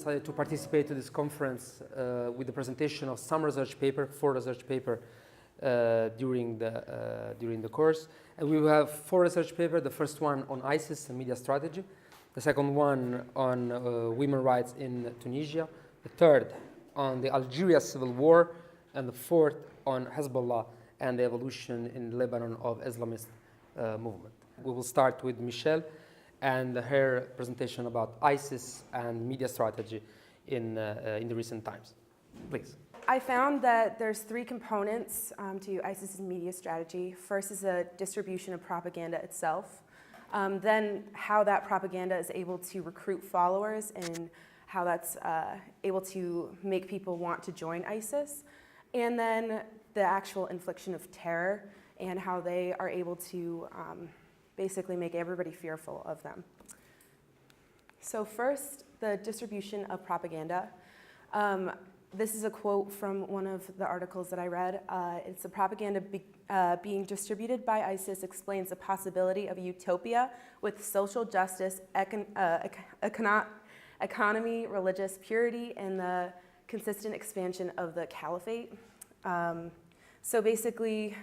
decided to participate to this conference with the presentation of some research paper, 4 research paper during the course. And we will have 4 research papers, the first one on ISIS and media strategy, the second one on women's rights in Tunisia, the third on the Algeria civil war, and the fourth on Hezbollah and the evolution in Lebanon of Islamist movement. We will start with Michelle and her presentation about ISIS and media strategy in the recent times. Please. I found that there's 3 components to ISIS's media strategy. First is the distribution of propaganda itself, then how that propaganda is able to recruit followers and how that's able to make people want to join ISIS, and then the actual infliction of terror and how they are able to basically make everybody fearful of them. So first, the distribution of propaganda. This is a quote from one of the articles that I read. It's the propaganda being distributed by ISIS explains the possibility of a utopia with social justice, economy, religious purity, and the consistent expansion of the caliphate. So basically,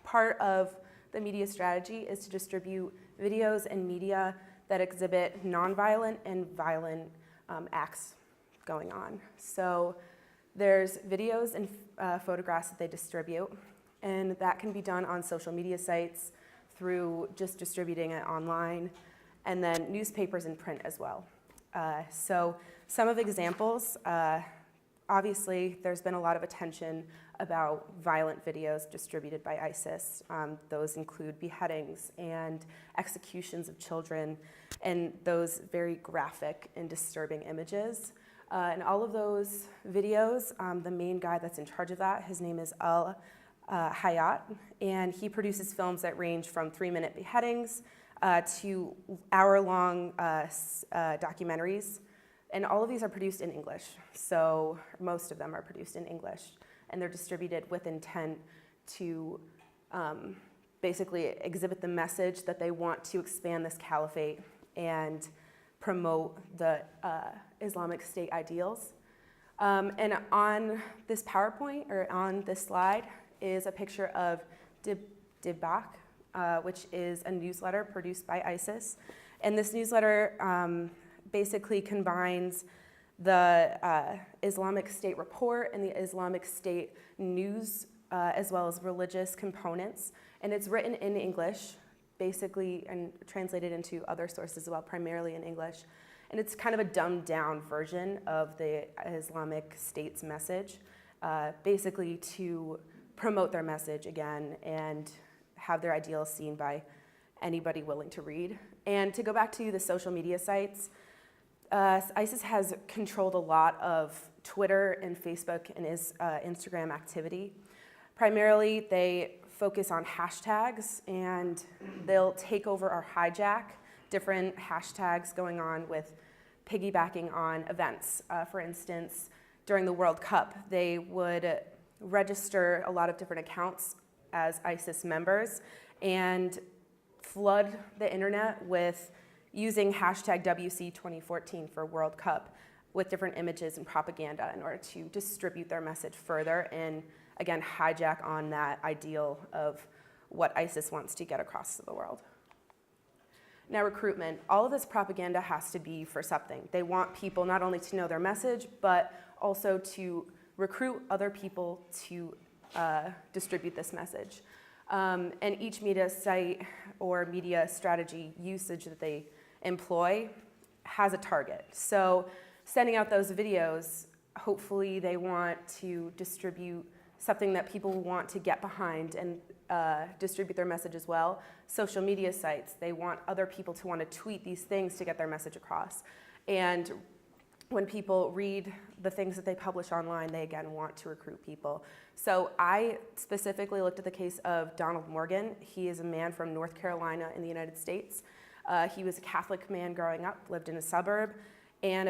part of the media strategy is to distribute videos and media that exhibit nonviolent and violent acts going on. So there's videos and photographs that they distribute, and that can be done on social media sites through just distributing it online, and then newspapers and print as well. So some of the examples, obviously there's been a lot of attention about violent videos distributed by ISIS. Those include beheadings and executions of children, and those very graphic and disturbing images. And all of those videos, the main guy that's in charge of that, his name is Hayat, and he produces films that range from 3-minute beheadings to hour-long documentaries. And all of these are produced in English, so most of them are produced in English, and they're distributed with intent to basically exhibit the message that they want to expand this caliphate and promote the Islamic State ideals. And on this PowerPoint, or on this slide, is a picture of Dibak, which is a newsletter produced by ISIS. And this newsletter basically combines the Islamic State report and the Islamic State news, as well as religious components. And it's written in English, basically, and translated into other sources as well, primarily in English. And it's kind of a dumbed down version of the Islamic State's message, basically to promote their message again and have their ideals seen by anybody willing to read. And to go back to the social media sites, ISIS has controlled a lot of Twitter and Facebook and Instagram activity. Primarily, they focus on hashtags, and they'll take over or hijack different hashtags going on with piggybacking on events. For instance, during the World Cup, they would register a lot of different accounts as ISIS members and flood the internet with using hashtag WC2014 for World Cup with different images and propaganda in order to distribute their message further and, again, hijack on that ideal of what ISIS wants to get across to the world. Now, recruitment. All of this propaganda has to be for something. They want people not only to know their message, but also to recruit other people to distribute this message. And each media site or media strategy usage that they employ has a target. So sending out those videos, hopefully they want to distribute something that people want to get behind and distribute their message as well. Social media sites, they want other people to want to tweet these things to get their message across. And when people read the things that they publish online, they again want to recruit people. So I specifically looked at the case of Donald Morgan. He is a man from North Carolina in the United States. He was a Catholic man growing up, lived in a suburb, and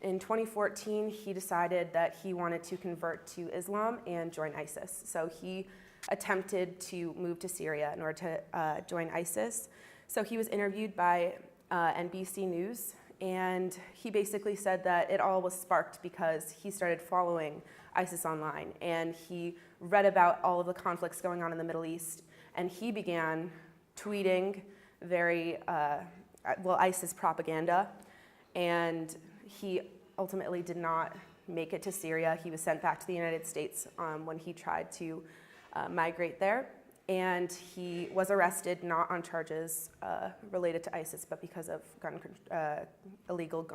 in 2014, he decided that he wanted to convert to Islam and join ISIS. So he attempted to move to Syria in order to join ISIS. So he was interviewed by NBC News, And he basically said that it all was sparked because he started following ISIS online, and he read about all of the conflicts going on in the Middle East, and he began tweeting very, ISIS propaganda, and he ultimately did not make it to Syria. He was sent back to the United States when he tried to migrate there. And he was arrested not on charges related to ISIS, but because of having an illegal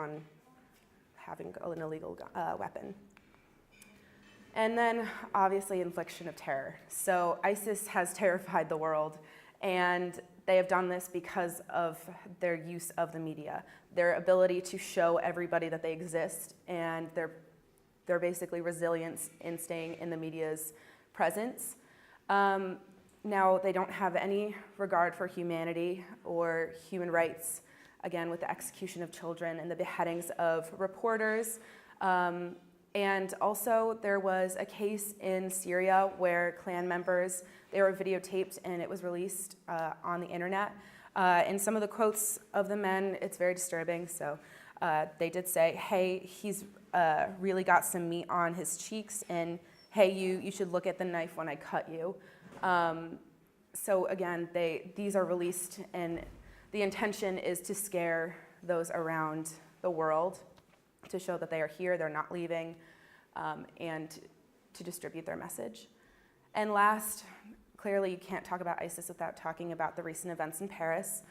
weapon. And then, obviously, infliction of terror. So ISIS has terrified the world, and they have done this because of their use of the media, their ability to show everybody that they exist, and their basically resilience in staying in the media's presence. Now, they don't have any regard for humanity or human rights, again, with the execution of children and the beheadings of reporters. And also, there was a case in Syria where Klan members, they were videotaped and it was released on the internet. And some of the quotes of the men, it's very disturbing. So they did say, hey, he's really got some meat on his cheeks, and hey, you should look at the knife when I cut you. So again, these are released, and the intention is to scare those around the world, to show that they are here, they're not leaving, and to distribute their message. And last, clearly you can't talk about ISIS without talking about the recent events in Paris.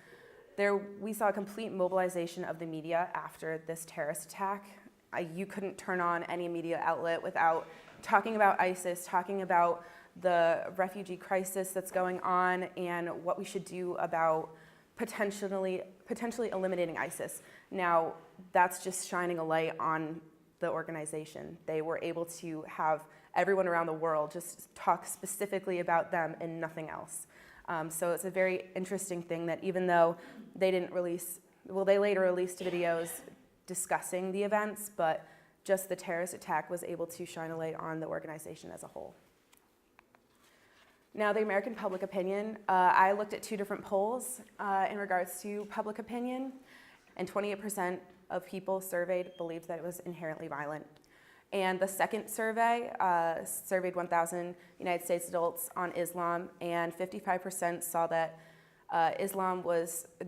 There, we saw a complete mobilization of the media after this terrorist attack. You couldn't turn on any media outlet without talking about ISIS, talking about the refugee crisis that's going on, and what we should do about potentially eliminating ISIS. Now, that's just shining a light on the organization. They were able to have everyone around the world just talk specifically about them and nothing else. So it's a very interesting thing that even though they didn't release, well, they later released videos discussing the events, but just the terrorist attack was able to shine a light on the organization as a whole. Now, the American public opinion, I looked at 2 different polls in regards to public opinion, and 28% of people surveyed believed that it was inherently violent. And the second survey surveyed 1,000 United States adults on Islam, and 55% saw that Islam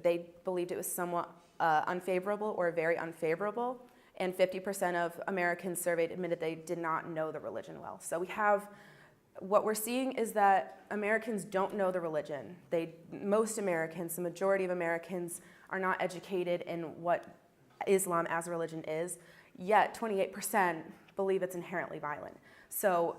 they believed it was somewhat unfavorable or very unfavorable, and 50% of Americans surveyed admitted they did not know the religion well. So what we're seeing is that Americans don't know the religion. Most Americans, the majority of Americans, are not educated in what Islam as a religion is, yet 28% believe it's inherently violent. So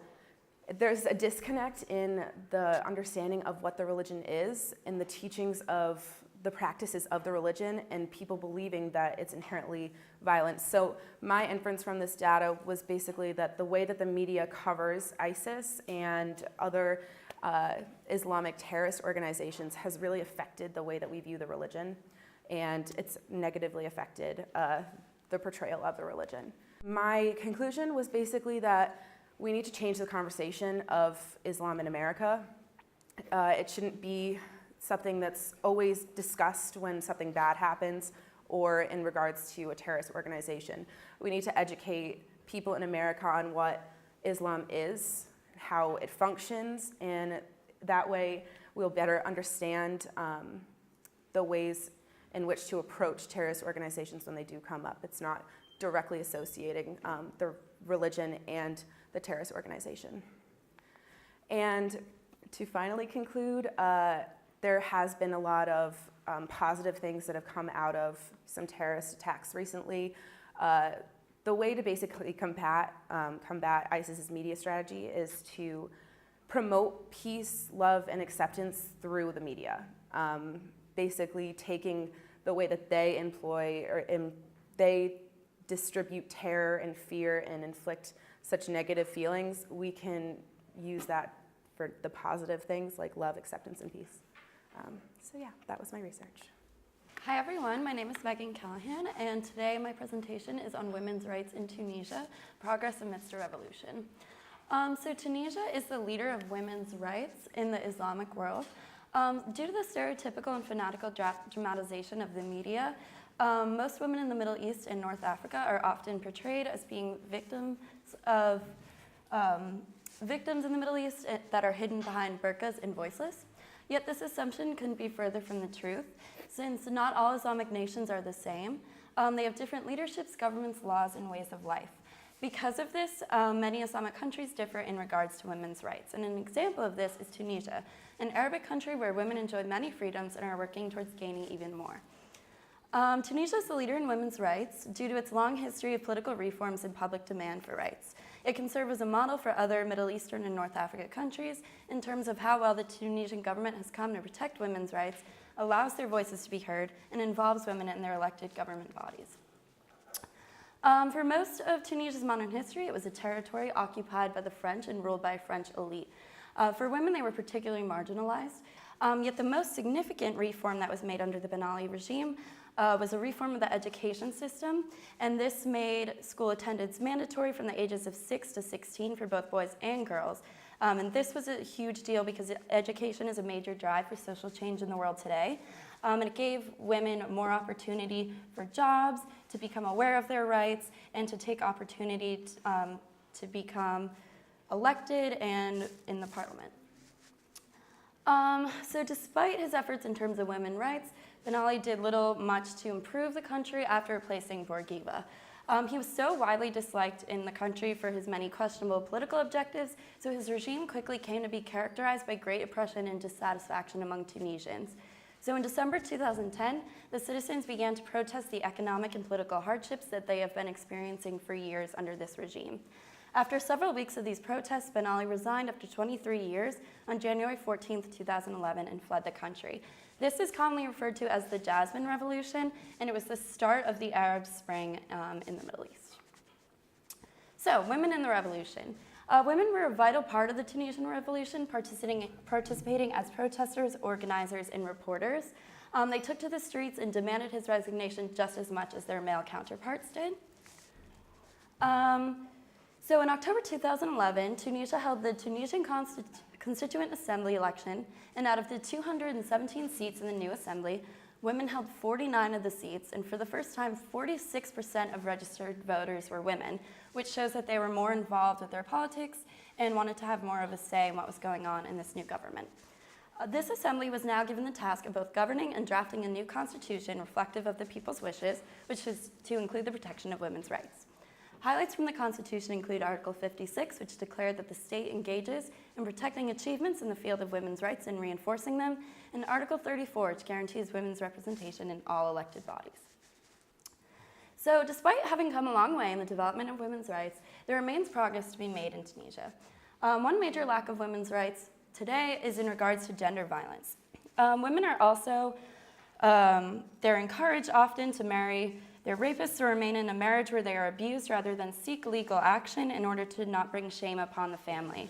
there's a disconnect in the understanding of what the religion is and the teachings of the practices of the religion, and people believing that it's inherently violent. So my inference from this data was basically that the way that the media covers ISIS and other Islamic terrorist organizations has really affected the way that we view the religion, and it's negatively affected the portrayal of the religion. My conclusion was basically that we need to change the conversation of Islam in America. It shouldn't be something that's always discussed when something bad happens or in regards to a terrorist organization. We need to educate people in America on what Islam is, how it functions, and that way we'll better understand the ways in which to approach terrorist organizations when they do come up. It's not directly associating the religion and the terrorist organization. And to finally conclude, there has been a lot of positive things that have come out of some terrorist attacks recently. The way to basically combat ISIS's media strategy is to promote peace, love, and acceptance through the media. Basically taking the way that they employ they distribute terror and fear and inflict such negative feelings, we can use that for the positive things like love, acceptance, and peace. So yeah, that was my research. Hi everyone, my name is Megan Callahan, and today my presentation is on women's rights in Tunisia, progress amidst a revolution. So Tunisia is the leader of women's rights in the Islamic world. Due to the stereotypical and fanatical dramatization of the media, Most women in the Middle East and North Africa are often portrayed as being victims in the Middle East that are hidden behind burqas and voiceless. Yet this assumption couldn't be further from the truth, since not all Islamic nations are the same. They have different leaderships, governments, laws, and ways of life. Because of this, many Islamic countries differ in regards to women's rights. And an example of this is Tunisia, an Arabic country where women enjoy many freedoms and are working towards gaining even more. Tunisia is the leader in women's rights due to its long history of political reforms and public demand for rights. It can serve as a model for other Middle Eastern and North African countries in terms of how well the Tunisian government has come to protect women's rights, allows their voices to be heard, and involves women in their elected government bodies. For most of Tunisia's modern history, it was a territory occupied by the French and ruled by a French elite. For women, they were particularly marginalized. Yet the most significant reform that was made under the Ben Ali regime was a reform of the education system, and this made school attendance mandatory from the ages of 6 to 16 for both boys and girls. And this was a huge deal because education is a major drive for social change in the world today. And it gave women more opportunity for jobs, to become aware of their rights, and to take opportunity to become elected and in the parliament. So despite his efforts in terms of women's rights, Ben Ali did much to improve the country after replacing Bourguiba. He was so widely disliked in the country for his many questionable political objectives, so his regime quickly came to be characterized by great oppression and dissatisfaction among Tunisians. So in December 2010, the citizens began to protest the economic and political hardships that they have been experiencing for years under this regime. After several weeks of these protests, Ben Ali resigned after 23 years on January 14, 2011, and fled the country. This is commonly referred to as the Jasmine Revolution, and it was the start of the Arab Spring in the Middle East. So, women in the revolution. Women were a vital part of the Tunisian Revolution, participating as protesters, organizers, and reporters. They took to the streets and demanded his resignation just as much as their male counterparts did. So in October 2011, Tunisia held the Tunisian Constituent Assembly election, and out of the 217 seats in the new assembly, women held 49 of the seats, and for the first time, 46% of registered voters were women, which shows that they were more involved with their politics and wanted to have more of a say in what was going on in this new government. This assembly was now given the task of both governing and drafting a new constitution reflective of the people's wishes, which is to include the protection of women's rights. Highlights from the Constitution include Article 56, which declared that the state engages in protecting achievements in the field of women's rights and reinforcing them, and Article 34, which guarantees women's representation in all elected bodies. So despite having come a long way in the development of women's rights, there remains progress to be made in Tunisia. One major lack of women's rights today is in regards to gender violence. Women are also, they're encouraged often to marry their rapists or remain in a marriage where they are abused rather than seek legal action in order to not bring shame upon the family.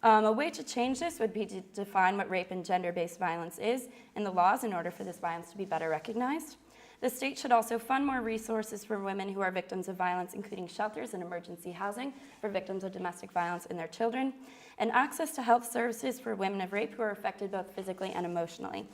A way to change this would be to define what rape and gender-based violence is in the laws in order for this violence to be better recognized. The state should also fund more resources for women who are victims of violence, including shelters and emergency housing for victims of domestic violence and their children, and access to health services for women of rape who are affected both physically and emotionally.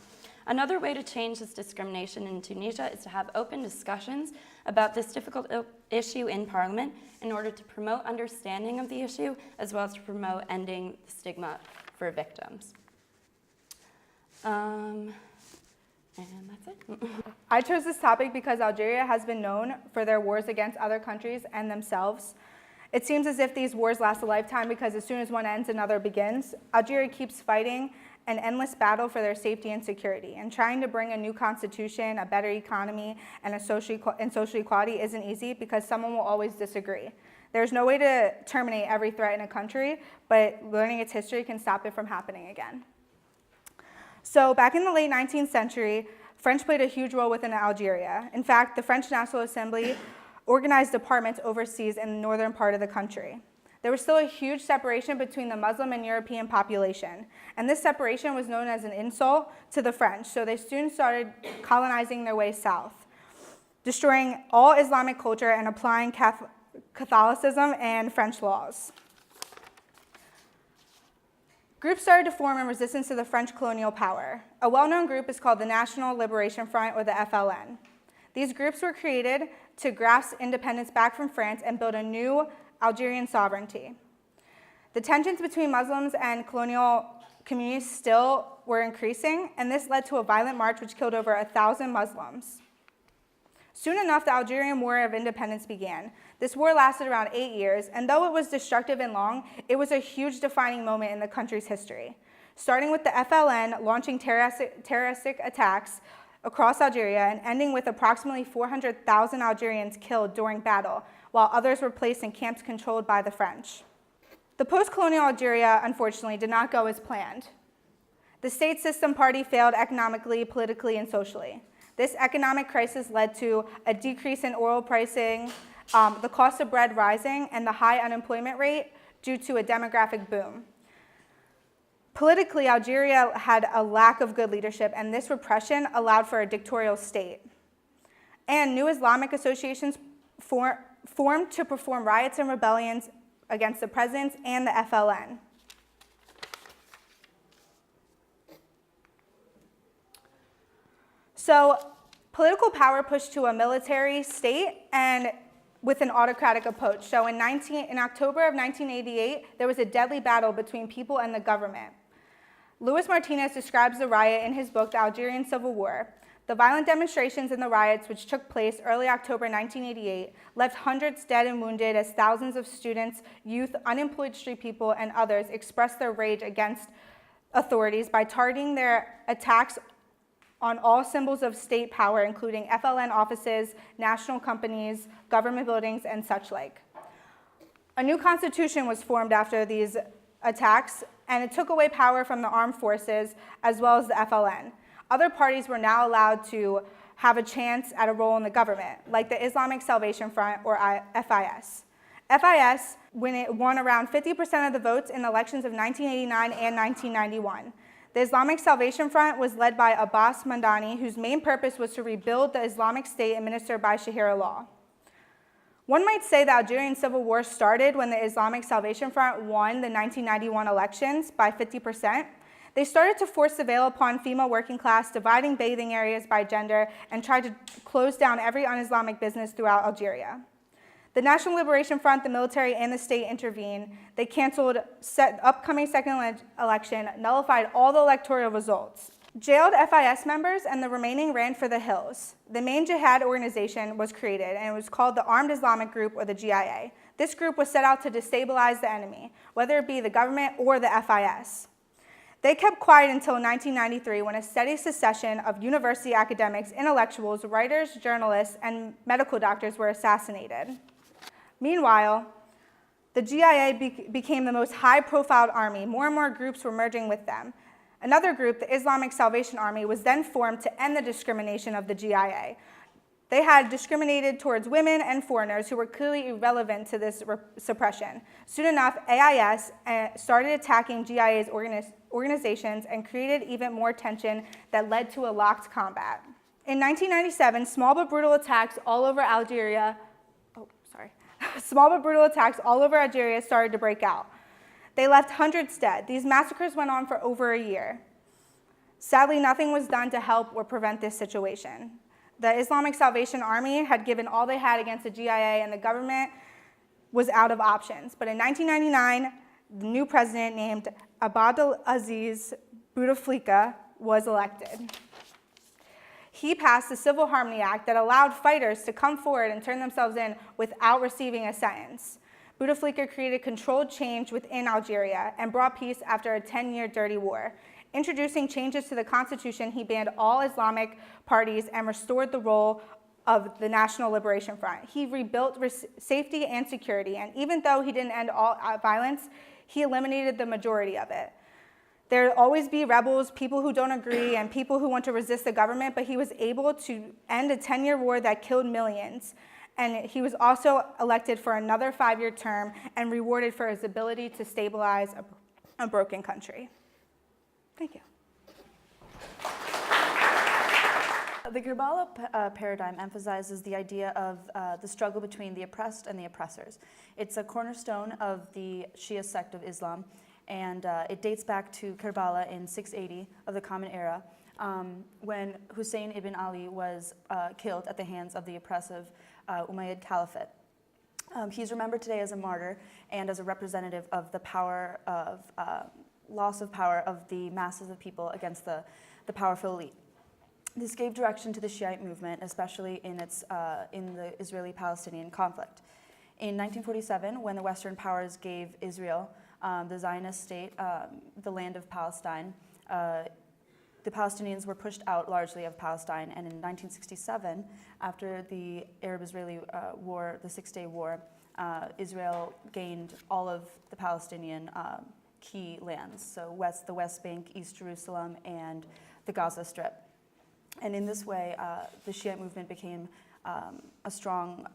Another way to change this discrimination in Tunisia is to have open discussions about this difficult issue in Parliament in order to promote understanding of the issue as well as to promote ending the stigma for victims. And that's it. I chose this topic because Algeria has been known for their wars against other countries and themselves. It seems as if these wars last a lifetime because as soon as one ends, another begins. Algeria keeps fighting an endless battle for their safety and security, and trying to bring a new constitution, a better economy, and social equality isn't easy because someone will always disagree. There's no way to terminate every threat in a country, but learning its history can stop it from happening again. So back in the late 19th century, French played a huge role within Algeria. In fact, the French National Assembly organized departments overseas in the northern part of the country. There was still a huge separation between the Muslim and European population, and this separation was known as an insult to the French, so they soon started colonizing their way south, destroying all Islamic culture and applying Catholicism and French laws. Groups started to form in resistance to the French colonial power. A well-known group is called the National Liberation Front, or the FLN. These groups were created to grasp independence back from France and build a new Algerian sovereignty. The tensions between Muslims and colonial communities still were increasing, and this led to a violent march which killed over 1,000 Muslims. Soon enough, the Algerian War of Independence began. This war lasted around 8 years, and though it was destructive and long, it was a huge defining moment in the country's history. Starting with the FLN launching terroristic attacks across Algeria and ending with approximately 400,000 Algerians killed during battle, while others were placed in camps controlled by the French. The post-colonial Algeria, unfortunately, did not go as planned. The state system party failed economically, politically, and socially. This economic crisis led to a decrease in oil pricing, the cost of bread rising, and the high unemployment rate due to a demographic boom. Politically, Algeria had a lack of good leadership, and this repression allowed for a dictatorial state. And new Islamic associations formed to perform riots and rebellions against the presidents and the FLN. So political power pushed to a military state and with an autocratic approach. So in October of 1988, there was a deadly battle between people and the government. Luis Martinez describes the riot in his book, The Algerian Civil War. The violent demonstrations and the riots, which took place early October 1988, left hundreds dead and wounded as thousands of students, youth, unemployed street people, and others expressed their rage against authorities by targeting their attacks on all symbols of state power, including FLN offices, national companies, government buildings, and such like. A new constitution was formed after these attacks, and it took away power from the armed forces as well as the FLN. Other parties were now allowed to have a chance at a role in the government, like the Islamic Salvation Front, or FIS. FIS, when it won around 50% of the votes in the elections of 1989 and 1991. The Islamic Salvation Front was led by Abbas Mandani, whose main purpose was to rebuild the Islamic State administered by Sharia law. One might say the Algerian Civil War started when the Islamic Salvation Front won the 1991 elections by 50%. They started to force the veil upon female working class, dividing bathing areas by gender, and tried to close down every un-Islamic business throughout Algeria. The National Liberation Front, the military, and the state intervened. They canceled the upcoming second election, nullified all the electoral results. Jailed FIS members and the remaining ran for the hills. The main jihad organization was created, and it was called the Armed Islamic Group, or the GIA. This group was set out to destabilize the enemy, whether it be the government or the FIS. They kept quiet until 1993, when a steady succession of university academics, intellectuals, writers, journalists, and medical doctors were assassinated. Meanwhile, the GIA became the most high-profile army. More and more groups were merging with them. Another group, the Islamic Salvation Army, was then formed to end the discrimination of the GIA. They had discriminated towards women and foreigners who were clearly irrelevant to this suppression. Soon enough, AIS started attacking GIA's organizations and created even more tension that led to a locked combat. In 1997, small but brutal attacks all over Algeria started to break out. They left hundreds dead. These massacres went on for over a year. Sadly, nothing was done to help or prevent this situation. The Islamic Salvation Army had given all they had against the GIA, and the government was out of options. But in 1999, the new president, named Abdelaziz Bouteflika, was elected. He passed the Civil Harmony Act that allowed fighters to come forward and turn themselves in without receiving a sentence. Bouteflika created controlled change within Algeria and brought peace after a 10-year dirty war. Introducing changes to the constitution, he banned all Islamic parties and restored the role of the National Liberation Front. He rebuilt safety and security, and even though he didn't end all violence, he eliminated the majority of it. There will always be rebels, people who don't agree, and people who want to resist the government, but he was able to end a 10-year war that killed millions. And he was also elected for another 5-year term and rewarded for his ability to stabilize a broken country. Thank you. The Karbala paradigm emphasizes the idea of the struggle between the oppressed and the oppressors. It's a cornerstone of the Shia sect of Islam, and it dates back to Karbala in 680 of the Common Era, when Hussein ibn Ali was killed at the hands of the oppressive Umayyad Caliphate. He's remembered today as a martyr and as a representative of the power of loss of power of the masses of people against the powerful elite. This gave direction to the Shiite movement, especially in the Israeli-Palestinian conflict. In 1947, when the Western powers gave Israel, the Zionist state, the land of Palestine, the Palestinians were pushed out largely of Palestine, and in 1967, after the Arab-Israeli war, the Six-Day War, Israel gained all of the Palestinian key lands, so the West Bank, East Jerusalem, and the Gaza Strip. And in this way, the Shiite movement became a strong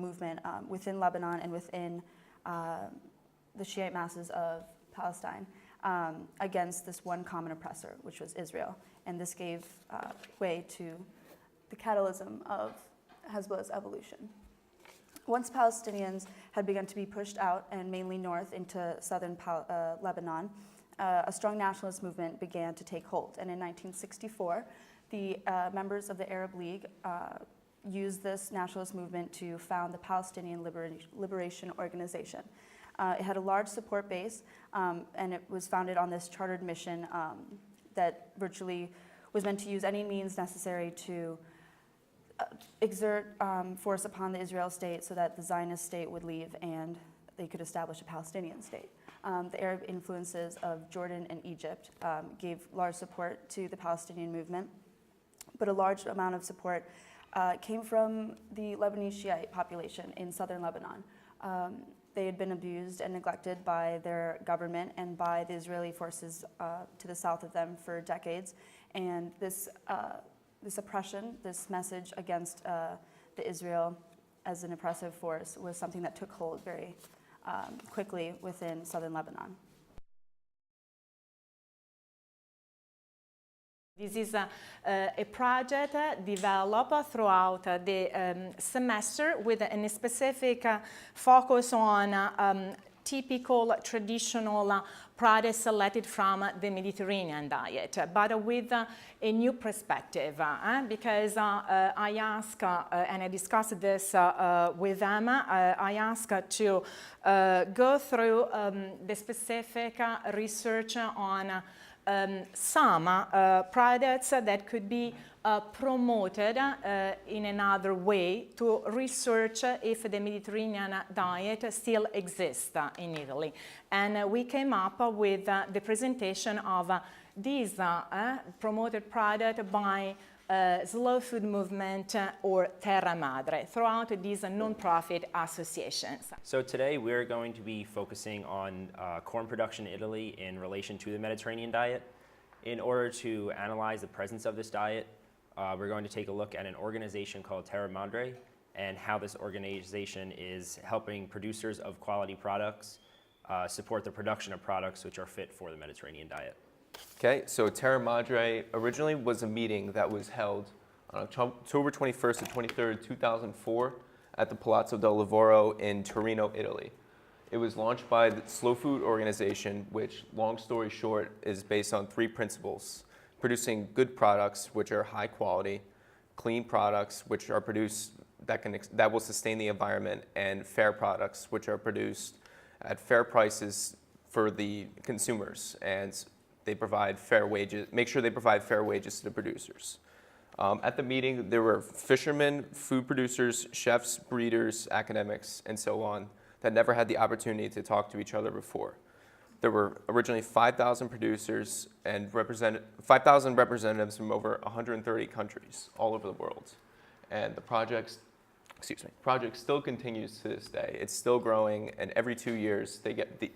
movement within Lebanon and within the Shiite masses of Palestine against this one common oppressor, which was Israel. And this gave way to the catalysm of Hezbollah's evolution. Once Palestinians had begun to be pushed out and mainly north into southern Lebanon, a strong nationalist movement began to take hold. And in 1964, the members of the Arab League used this nationalist movement to found the Palestinian Liberation Organization. It had a large support base, and it was founded on this chartered mission that virtually was meant to use any means necessary to exert force upon the Israel state so that the Zionist state would leave and they could establish a Palestinian state. The Arab influences of Jordan and Egypt gave large support to the Palestinian movement, but a large amount of support came from the Lebanese Shiite population in southern Lebanon. They had been abused and neglected by their government and by the Israeli forces to the south of them for decades. And this oppression, this message against the Israel as an oppressive force was something that took hold very quickly within southern Lebanon. This is a project developed throughout the semester with a specific focus on typical traditional products selected from the Mediterranean diet, but with a new perspective, because I asked, and I discussed this with them, I asked to go through the specific research on some products that could be promoted in another way to research if the Mediterranean diet still exists in Italy. And we came up with the presentation of this promoted product by Slow Food Movement or Terra Madre throughout these non-profit associations. So today we're going to be focusing on corn production in Italy in relation to the Mediterranean diet. In order to analyze the presence of this diet, we're going to take a look at an organization called Terra Madre and how this organization is helping producers of quality products support the production of products which are fit for the Mediterranean diet. Okay, so Terra Madre originally was a meeting that was held on October 21st to 23rd, 2004 at the Palazzo del Lavoro in Torino, Italy. It was launched by the Slow Food Organization, which, long story short, is based on 3 principles: producing good products, which are high quality, clean products, which are produced that will sustain the environment, and fair products, which are produced at fair prices for the consumers, and they provide fair wages, make sure they provide fair wages to the producers. At the meeting, there were fishermen, food producers, chefs, breeders, academics, and so on, that never had the opportunity to talk to each other before. There were originally 5,000 producers and 5,000 representatives from over 130 countries all over the world. And the project still continues to this day. It's still growing, and every 2 years,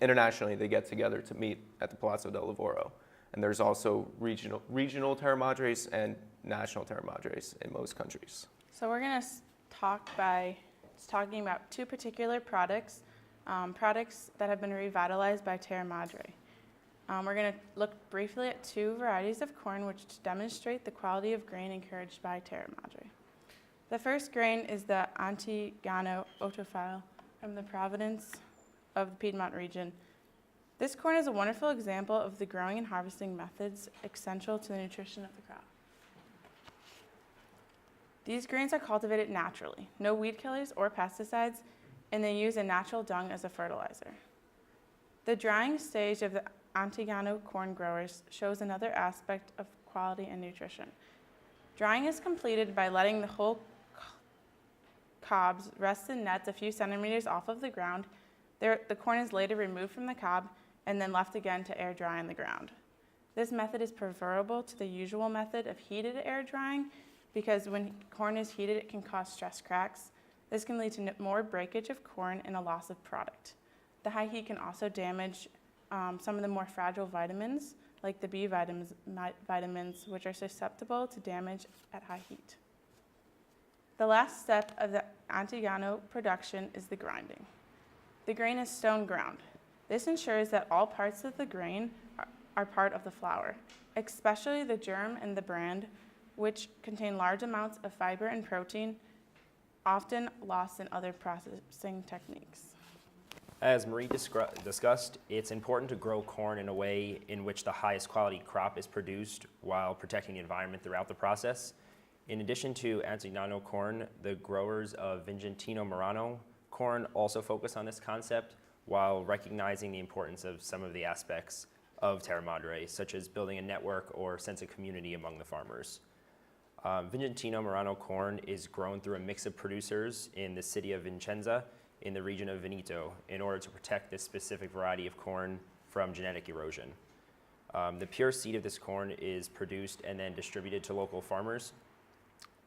internationally, they get together to meet at the Palazzo del Lavoro. And there's also regional Terra Madres and national Terra Madres in most countries. So we're going to talk by talking about 2 particular products, products that have been revitalized by Terra Madre. We're going to look briefly at 2 varieties of corn which demonstrate the quality of grain encouraged by Terra Madre. The first grain is the Antigano Autofile from the province of the Piedmont region. This corn is a wonderful example of the growing and harvesting methods essential to the nutrition of the crop. These grains are cultivated naturally, no weed killers or pesticides, and they use a natural dung as a fertilizer. The drying stage of the Antigano corn growers shows another aspect of quality and nutrition. Drying is completed by letting the whole cobs rest in nets a few centimeters off of the ground. The corn is later removed from the cob and then left again to air dry on the ground. This method is preferable to the usual method of heated air drying because when corn is heated, it can cause stress cracks. This can lead to more breakage of corn and a loss of product. The high heat can also damage some of the more fragile vitamins, like the B vitamins, which are susceptible to damage at high heat. The last step of the Antigano production is the grinding. The grain is stone ground. This ensures that all parts of the grain are part of the flour, especially the germ and the bran, which contain large amounts of fiber and protein, often lost in other processing techniques. As Marie discussed, it's important to grow corn in a way in which the highest quality crop is produced while protecting the environment throughout the process. In addition to Antignano corn, the growers of Vincentino Marano corn also focus on this concept while recognizing the importance of some of the aspects of Terra Madre, such as building a network or sense of community among the farmers. Vincentino Marano corn is grown through a mix of producers in the city of Vicenza in the region of Veneto in order to protect this specific variety of corn from genetic erosion. The pure seed of this corn is produced and then distributed to local farmers,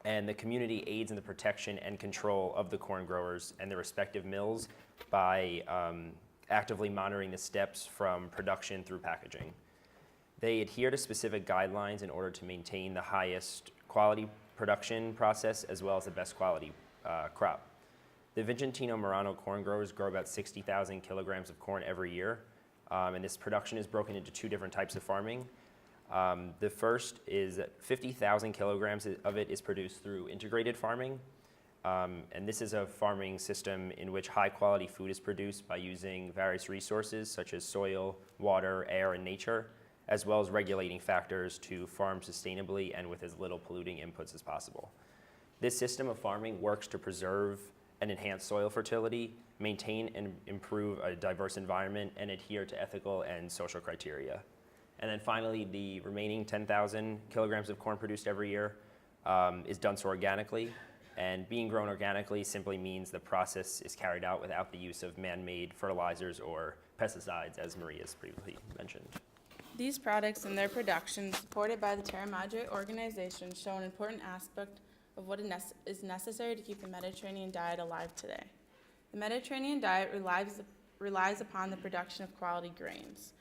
and the community aids in the protection and control of the corn growers and their respective mills by actively monitoring the steps from production through packaging. They adhere to specific guidelines in order to maintain the highest quality production process as well as the best quality crop. The Vincentino Marano corn growers grow about 60,000 kilograms of corn every year, and this production is broken into two different types of farming. The first is that 50,000 kilograms of it is produced through integrated farming, and this is a farming system in which high quality food is produced by using various resources such as soil, water, air, and nature, as well as regulating factors to farm sustainably and with as little polluting inputs as possible. This system of farming works to preserve and enhance soil fertility, maintain and improve a diverse environment, and adhere to ethical and social criteria. And then finally, the remaining 10,000 kilograms of corn produced every year is done so organically. And being grown organically simply means the process is carried out without the use of man-made fertilizers or pesticides, as Maria has previously mentioned. These products and their production, supported by the Terra Madre organization, show an important aspect of what is necessary to keep the Mediterranean diet alive today. The Mediterranean diet relies upon the production of quality grains.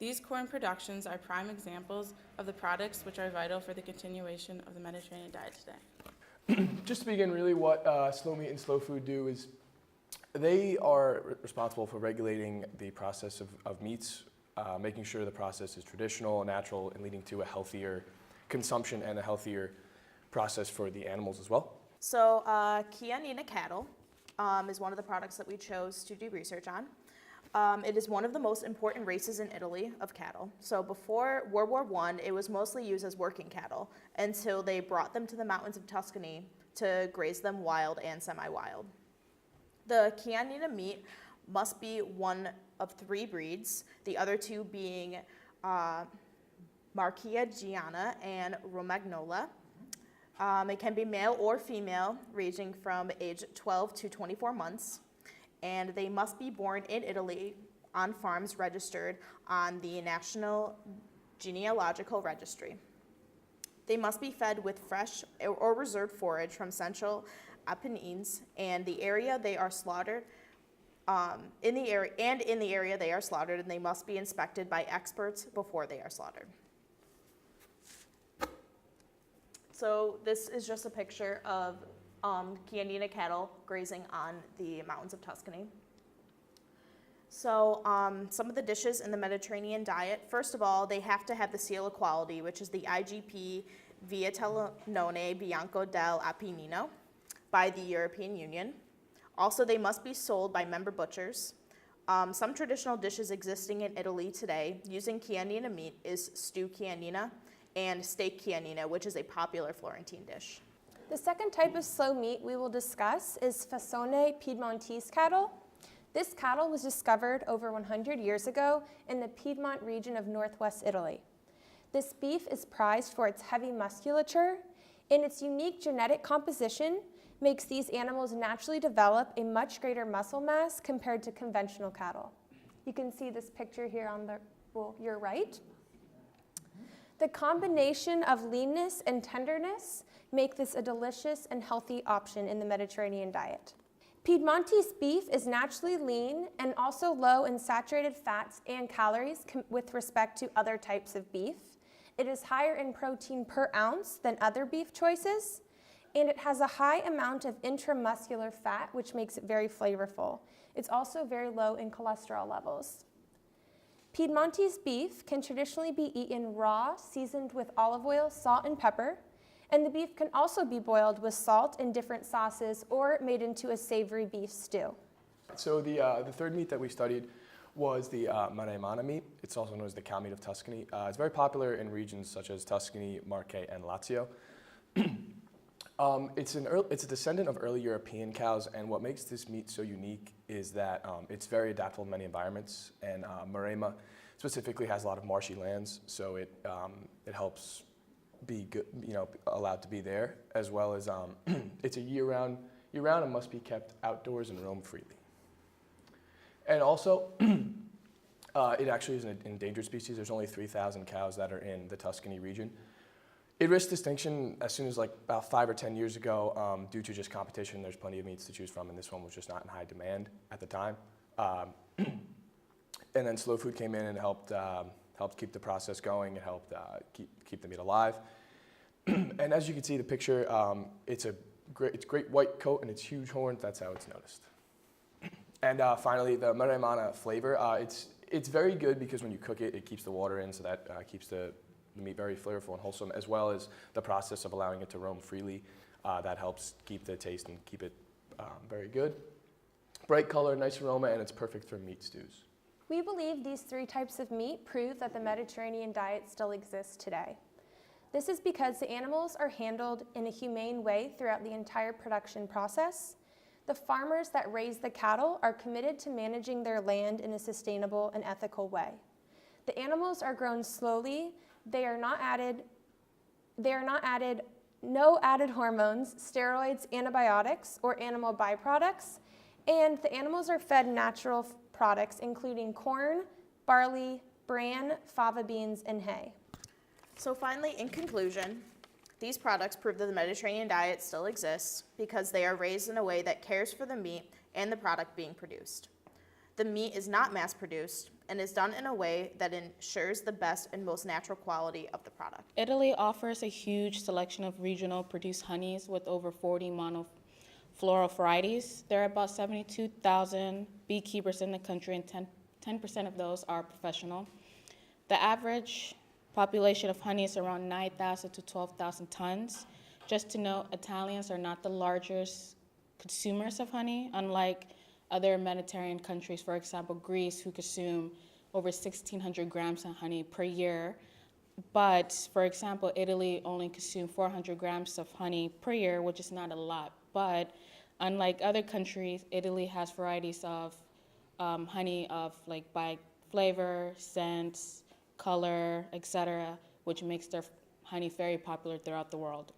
These corn productions are prime examples of the products which are vital for the continuation of the Mediterranean diet today. Just to begin, really what Slow Meat and Slow Food do is they are responsible for regulating the process of meats, making sure the process is traditional, natural, and leading to a healthier consumption and a healthier process for the animals as well. So Chianina cattle is one of the products that we chose to do research on. It is one of the most important races in Italy of cattle. So before World War I, it was mostly used as working cattle until they brought them to the mountains of Tuscany to graze them wild and semi-wild. The Chianina meat must be one of three breeds, the other two being Marchigiana and Romagnola. It can be male or female, ranging from age 12 to 24 months. And they must be born in Italy on farms registered on the National Genealogical Registry. They must be fed with fresh or reserved forage from Central Apennines, and the area they are slaughtered, in the area they are slaughtered, and they must be inspected by experts before they are slaughtered. So this is just a picture of Chianina cattle grazing on the mountains of Tuscany. So some of the dishes in the Mediterranean diet, first of all, they have to have the seal of quality, which is the IGP Vitellone Bianco del Appennino by the European Union. Also, they must be sold by member butchers. Some traditional dishes existing in Italy today using chianina meat is stew chianina and steak chianina, which is a popular Florentine dish. The second type of slow meat we will discuss is Fassone Piedmontese cattle. This cattle was discovered over 100 years ago in the Piedmont region of northwest Italy. This beef is prized for its heavy musculature, and its unique genetic composition makes these animals naturally develop a much greater muscle mass compared to conventional cattle. You can see this picture here on your right. The combination of leanness and tenderness make this a delicious and healthy option in the Mediterranean diet. Piedmontese beef is naturally lean and also low in saturated fats and calories with respect to other types of beef. It is higher in protein per ounce than other beef choices, and it has a high amount of intramuscular fat, which makes it very flavorful. It's also very low in cholesterol levels. Piedmontese beef can traditionally be eaten raw, seasoned with olive oil, salt, and pepper, and the beef can also be boiled with salt in different sauces or made into a savory beef stew. So the third meat that we studied was the Mare Nostrum meat. It's also known as the cow meat of Tuscany. It's very popular in regions such as Tuscany, Marche, and Lazio. It's a descendant of early European cows, and what makes this meat so unique is that it's very adaptable in many environments, and Maremma specifically has a lot of marshy lands, so it helps be good, allowed to be there, as well as it's a year-round and must be kept outdoors and roam freely. And also, it actually is an endangered species. There's only 3,000 cows that are in the Tuscany region. It risked extinction as soon as about 5 or 10 years ago due to just competition. There's plenty of meats to choose from, and this one was just not in high demand at the time. And then Slow Food came in and helped keep the process going. It helped keep the meat alive. And as you can see the picture, it's great white coat and it's huge horns. That's how it's noticed. And finally, the Maremana flavor. It's very good because when you cook it, it keeps the water in, so that keeps the meat very flavorful and wholesome, as well as the process of allowing it to roam freely. That helps keep the taste and keep it very good. Bright color, nice aroma, and it's perfect for meat stews. We believe these three types of meat prove that the Mediterranean diet still exists today. This is because the animals are handled in a humane way throughout the entire production process. The farmers that raise the cattle are committed to managing their land in a sustainable and ethical way. The animals are grown slowly. They are not added no added hormones, steroids, antibiotics, or animal byproducts, and the animals are fed natural products including corn, barley, bran, fava beans, and hay. So finally, in conclusion, these products prove that the Mediterranean diet still exists because they are raised in a way that cares for the meat and the product being produced. The meat is not mass-produced and is done in a way that ensures the best and most natural quality of the product. Italy offers a huge selection of regional produced honeys with over 40 monofloral varieties. There are about 72,000 beekeepers in the country, and 10% of those are professional. The average population of honey is around 9,000 to 12,000 tons. Just to note, Italians are not the largest consumers of honey, unlike other Mediterranean countries, for example, Greece, who consume over 1,600 grams of honey per year. But, for example, Italy only consumes 400 grams of honey per year, which is not a lot. But unlike other countries, Italy has varieties of honey by flavor, scent, color, etc., which makes their honey very popular throughout the world.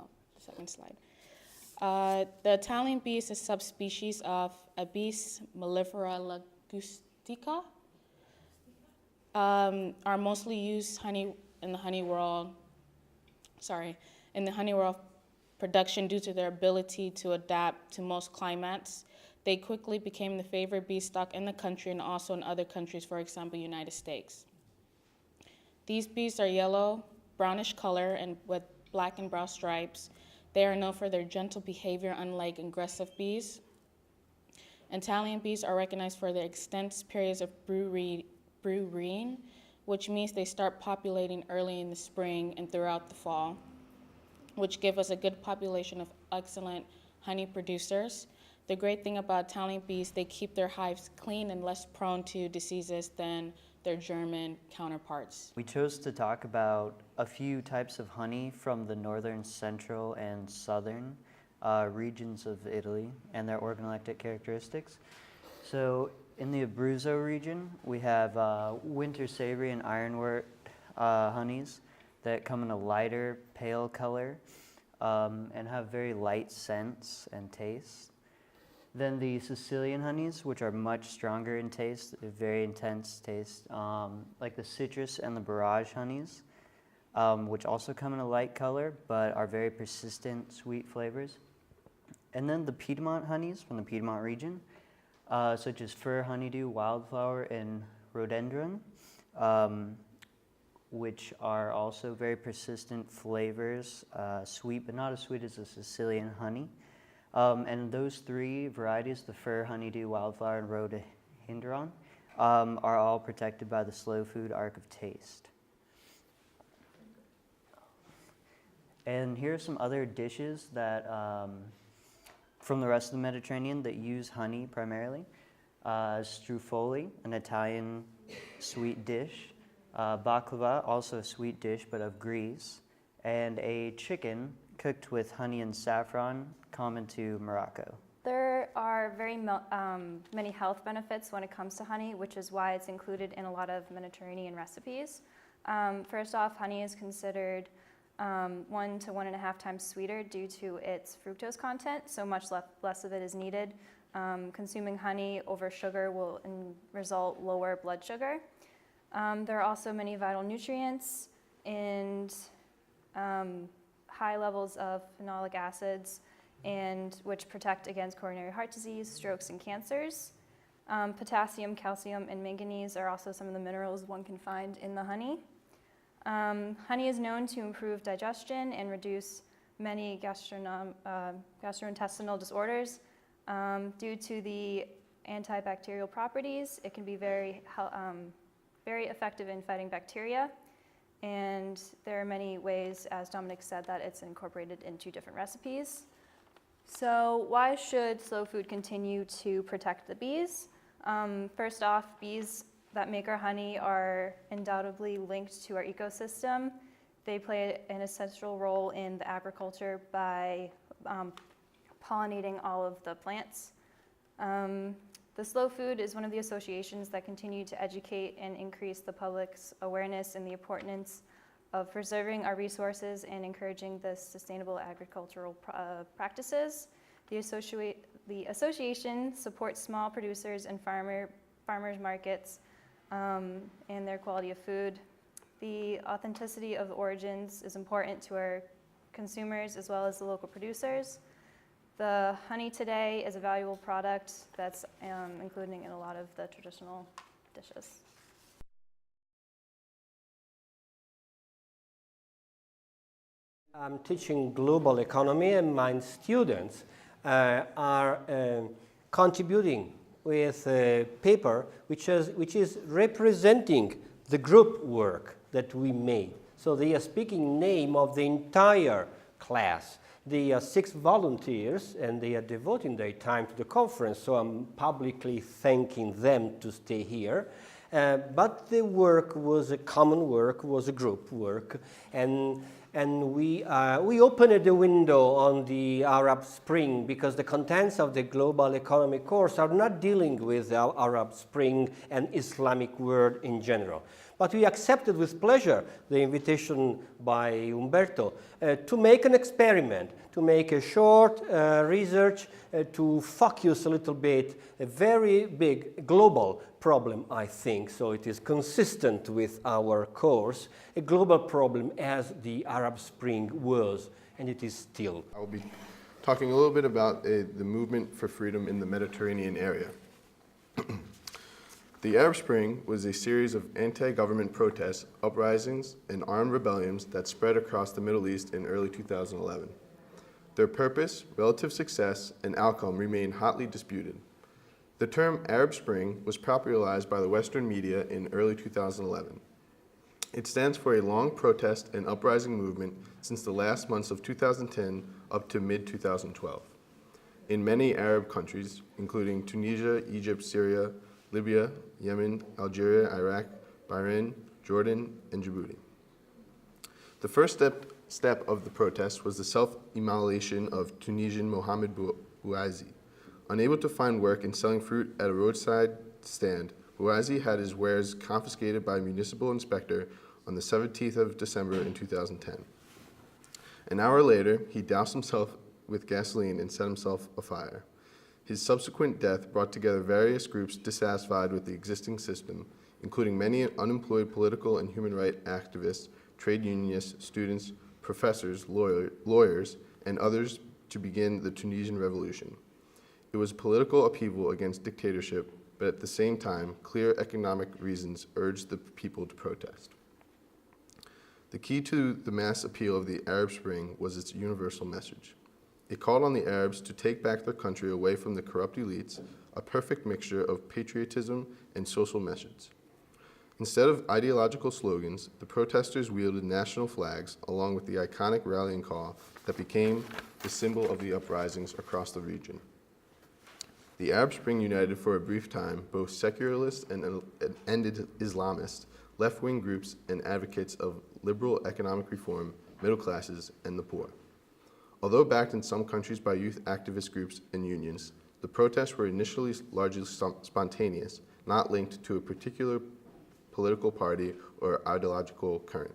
Oh, second slide. The Italian bee is a subspecies of Apis mellifera ligustica. Are mostly used in the honey world production due to their ability to adapt to most climates. They quickly became the favorite bee stock in the country and also in other countries, for example, United States. These bees are yellow, brownish color, and with black and brown stripes. They are known for their gentle behavior, unlike aggressive bees. Italian bees are recognized for their extended periods of brooding, which means they start populating early in the spring and throughout the fall, which give us a good population of excellent honey producers. The great thing about Italian bees, they keep their hives clean and less prone to diseases than their German counterparts. We chose to talk about a few types of honey from the northern, central, and southern regions of Italy and their organoleptic characteristics. So in the Abruzzo region, we have winter savory and ironwort honeys that come in a lighter, pale color and have very light scents and taste. Then the Sicilian honeys, which are much stronger in taste, very intense taste, like the citrus and the barrage honeys, which also come in a light color but are very persistent, sweet flavors. And then the Piedmont honeys from the Piedmont region, such as fir honeydew, wildflower, and rhododendron, which are also very persistent flavors, sweet but not as sweet as the Sicilian honey. And those three varieties, the fir, honeydew, wildflower, and rhododendron, are all protected by the slow food arc of taste. And here are some other dishes that from the rest of the Mediterranean that use honey primarily. Strufoli, an Italian sweet dish. Baklava, also a sweet dish but of Greece. And a chicken cooked with honey and saffron, common to Morocco. There are very many health benefits when it comes to honey, which is why it's included in a lot of Mediterranean recipes. First off, honey is considered 1 to 1.5 times sweeter due to its fructose content, so much less of it is needed. Consuming honey over sugar will result lower blood sugar. There are also many vital nutrients and high levels of phenolic acids, and which protect against coronary heart disease, strokes, and cancers. Potassium, calcium, and manganese are also some of the minerals one can find in the honey. Honey is known to improve digestion and reduce many gastrointestinal disorders. Due to the antibacterial properties, it can be very effective in fighting bacteria. And there are many ways, as Dominic said, that it's incorporated into different recipes. So why should slow food continue to protect the bees? First off, bees that make our honey are undoubtedly linked to our ecosystem. They play an essential role in the agriculture by pollinating all of the plants. The slow food is one of the associations that continue to educate and increase the public's awareness in the importance of preserving our resources and encouraging the sustainable agricultural practices. The association supports small producers and farmers markets and their quality of food. The authenticity of origins is important to our consumers as well as the local producers. The honey today is a valuable product that's included in a lot of the traditional dishes. I'm teaching global economy, and my students are contributing with a paper which is representing the group work that we made. So they are speaking name of the entire class. They are 6 volunteers, and they are devoting their time to the conference, so I'm publicly thanking them to stay here. But the work was a common work, was a group work, and we opened the window on the Arab Spring because the contents of the global economy course are not dealing with the Arab Spring and Islamic world in general. But we accepted with pleasure the invitation by Umberto to make an experiment, to make a short research, to focus a little bit a very big global problem, I think. So it is consistent with our course, a global problem as the Arab Spring was, and it is still. I will be talking a little bit about the movement for freedom in the Mediterranean area. The Arab Spring was a series of anti-government protests, uprisings, and armed rebellions that spread across the Middle East in early 2011. Their purpose, relative success, and outcome remain hotly disputed. The term Arab Spring was popularized by the Western media in early 2011. It stands for a long protest and uprising movement since the last months of 2010 up to mid-2012. in many Arab countries, including Tunisia, Egypt, Syria, Libya, Yemen, Algeria, Iraq, Bahrain, Jordan, and Djibouti. The first step of the protest was the self-immolation of Tunisian Mohamed Bouazi. Unable to find work and selling fruit at a roadside stand, Bouazi had his wares confiscated by a municipal inspector on the 17th of December in 2010. An hour later, he doused himself with gasoline and set himself afire. His subsequent death brought together various groups dissatisfied with the existing system, including many unemployed political and human rights activists, trade unionists, students, professors, lawyers, and others to begin the Tunisian Revolution. It was political upheaval against dictatorship, but at the same time, clear economic reasons urged the people to protest. The key to the mass appeal of the Arab Spring was its universal message. It called on the Arabs to take back their country away from the corrupt elites, a perfect mixture of patriotism and social message. Instead of ideological slogans, the protesters wielded national flags along with the iconic rallying call that became the symbol of the uprisings across the region. The Arab Spring united for a brief time both secularists and Islamists, left-wing groups, and advocates of liberal economic reform, middle classes, and the poor. Although backed in some countries by youth activist groups and unions, the protests were initially largely spontaneous, not linked to a particular political party or ideological current.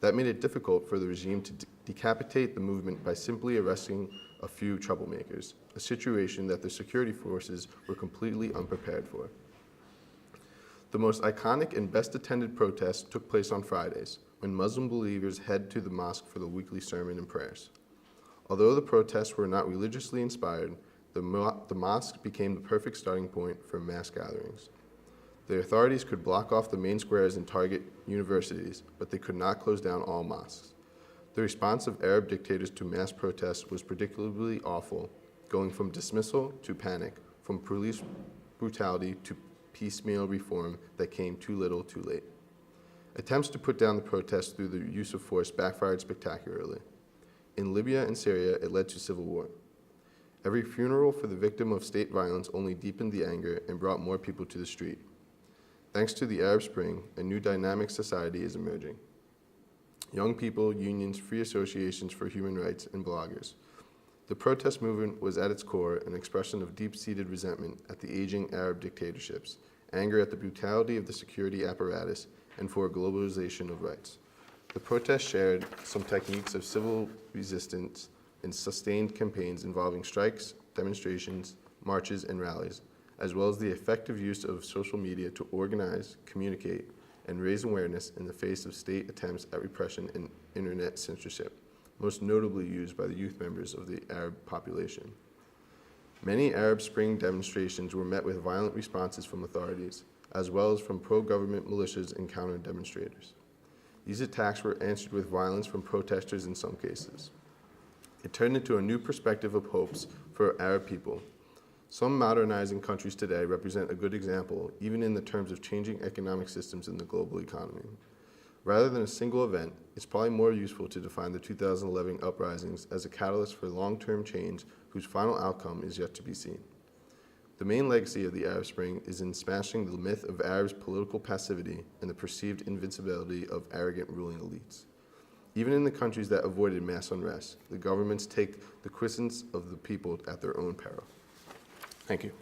That made it difficult for the regime to decapitate the movement by simply arresting a few troublemakers, a situation that the security forces were completely unprepared for. The most iconic and best attended protests took place on Fridays, when Muslim believers head to the mosque for the weekly sermon and prayers. Although the protests were not religiously inspired, the mosque became the perfect starting point for mass gatherings. The authorities could block off the main squares and target universities, but they could not close down all mosques. The response of Arab dictators to mass protests was particularly awful, going from dismissal to panic, from police brutality to piecemeal reform that came too little too late. Attempts to put down the protests through the use of force backfired spectacularly. In Libya and Syria, it led to civil war. Every funeral for the victim of state violence only deepened the anger and brought more people to the street. Thanks to the Arab Spring, a new dynamic society is emerging. Young people, unions, free associations for human rights, and bloggers. The protest movement was at its core an expression of deep-seated resentment at the aging Arab dictatorships, anger at the brutality of the security apparatus, and for globalization of rights. The protest shared some techniques of civil resistance and sustained campaigns involving strikes, demonstrations, marches, and rallies, as well as the effective use of social media to organize, communicate, and raise awareness in the face of state attempts at repression and internet censorship, most notably used by the youth members of the Arab population. Many Arab Spring demonstrations were met with violent responses from authorities, as well as from pro-government militias and counter-demonstrators. These attacks were answered with violence from protesters in some cases. It turned into a new perspective of hopes for Arab people. Some modernizing countries today represent a good example, even in the terms of changing economic systems in the global economy. Rather than a single event, it's probably more useful to define the 2011 uprisings as a catalyst for long-term change whose final outcome is yet to be seen. The main legacy of the Arab Spring is in smashing the myth of Arabs' political passivity and the perceived invincibility of arrogant ruling elites. Even in the countries that avoided mass unrest, the governments take the quiescence of the people at their own peril. Thank you.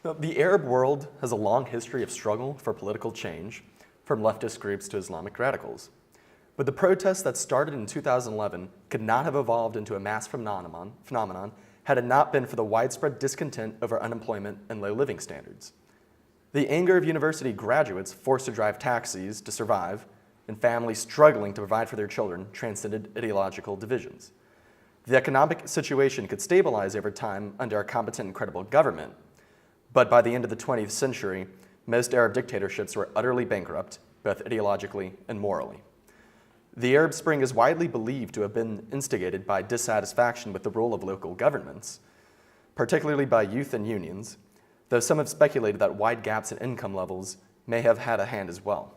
The Arab world has a long history of struggle for political change, from leftist groups to Islamic radicals. But the protests that started in 2011 could not have evolved into a mass phenomenon had it not been for the widespread discontent over unemployment and low living standards. The anger of university graduates forced to drive taxis to survive and families struggling to provide for their children transcended ideological divisions. The economic situation could stabilize over time under a competent and credible government, but by the end of the 20th century, most Arab dictatorships were utterly bankrupt, both ideologically and morally. The Arab Spring is widely believed to have been instigated by dissatisfaction with the role of local governments, particularly by youth and unions, though some have speculated that wide gaps in income levels may have had a hand as well.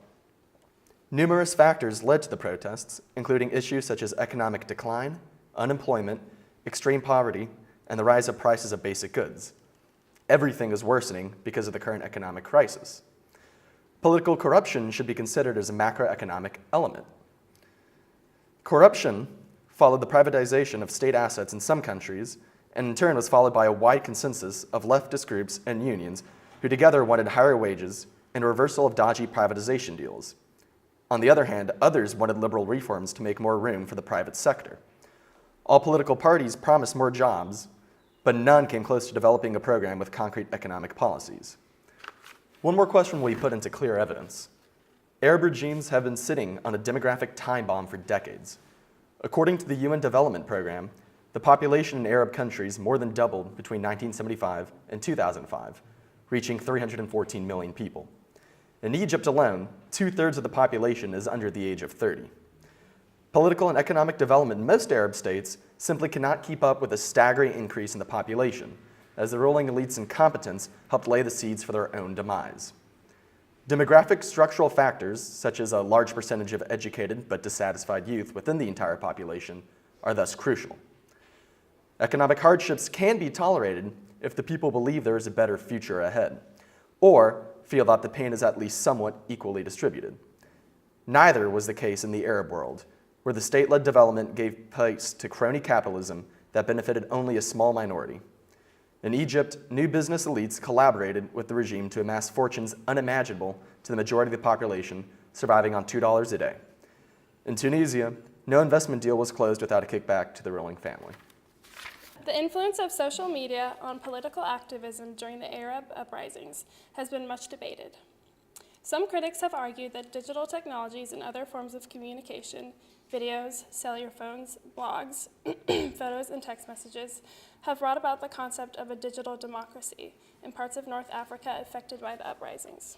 Numerous factors led to the protests, including issues such as economic decline, unemployment, extreme poverty, and the rise of prices of basic goods. Everything is worsening because of the current economic crisis. Political corruption should be considered as a macroeconomic element. Corruption followed the privatization of state assets in some countries, and in turn was followed by a wide consensus of leftist groups and unions who together wanted higher wages and a reversal of dodgy privatization deals. On the other hand, others wanted liberal reforms to make more room for the private sector. All political parties promised more jobs, but none came close to developing a program with concrete economic policies. One more question will be put into clear evidence. Arab regimes have been sitting on a demographic time bomb for decades. According to the UN Development Program, the population in Arab countries more than doubled between 1975 and 2005, reaching 314 million people. In Egypt alone, 2/3 of the population is under the age of 30. Political and economic development in most Arab states simply cannot keep up with the staggering increase in the population, as the ruling elite's incompetence helped lay the seeds for their own demise. Demographic structural factors, such as a large percentage of educated but dissatisfied youth within the entire population, are thus crucial. Economic hardships can be tolerated if the people believe there is a better future ahead, or feel that the pain is at least somewhat equally distributed. Neither was the case in the Arab world, where the state-led development gave place to crony capitalism that benefited only a small minority. In Egypt, new business elites collaborated with the regime to amass fortunes unimaginable to the majority of the population, surviving on $2 a day. In Tunisia, no investment deal was closed without a kickback to the ruling family. The influence of social media on political activism during the Arab uprisings has been much debated. Some critics have argued that digital technologies and other forms of communication, videos, cellular phones, blogs, photos, and text messages, have brought about the concept of a digital democracy in parts of North Africa affected by the uprisings.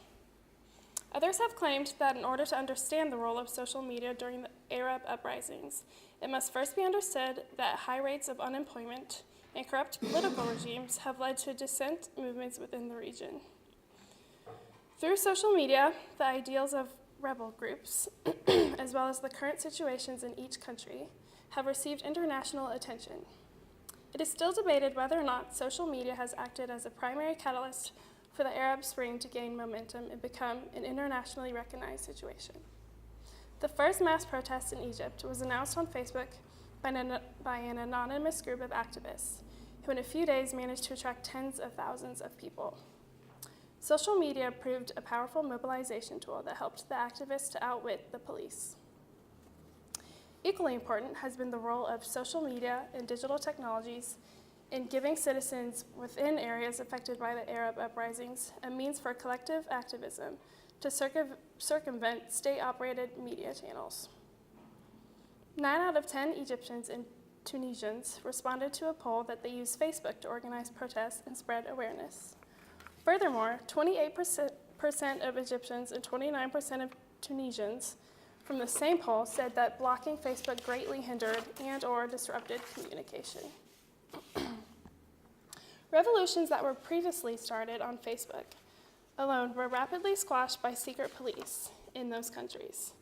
Others have claimed that in order to understand the role of social media during the Arab uprisings, it must first be understood that high rates of unemployment and corrupt political regimes have led to dissent movements within the region. Through social media, the ideals of rebel groups, as well as the current situations in each country, have received international attention. It is still debated whether or not social media has acted as a primary catalyst for the Arab Spring to gain momentum and become an internationally recognized situation. The first mass protest in Egypt was announced on Facebook by an anonymous group of activists, who in a few days managed to attract tens of thousands of people. Social media proved a powerful mobilization tool that helped the activists to outwit the police. Equally important has been the role of social media and digital technologies in giving citizens within areas affected by the Arab uprisings a means for collective activism to circumvent state-operated media channels. 9 out of 10 Egyptians and Tunisians responded to a poll that they used Facebook to organize protests and spread awareness. Furthermore, 28% of Egyptians and 29% of Tunisians from the same poll said that blocking Facebook greatly hindered and/or disrupted communication. Revolutions that were previously started on Facebook alone were rapidly squashed by secret police in those countries.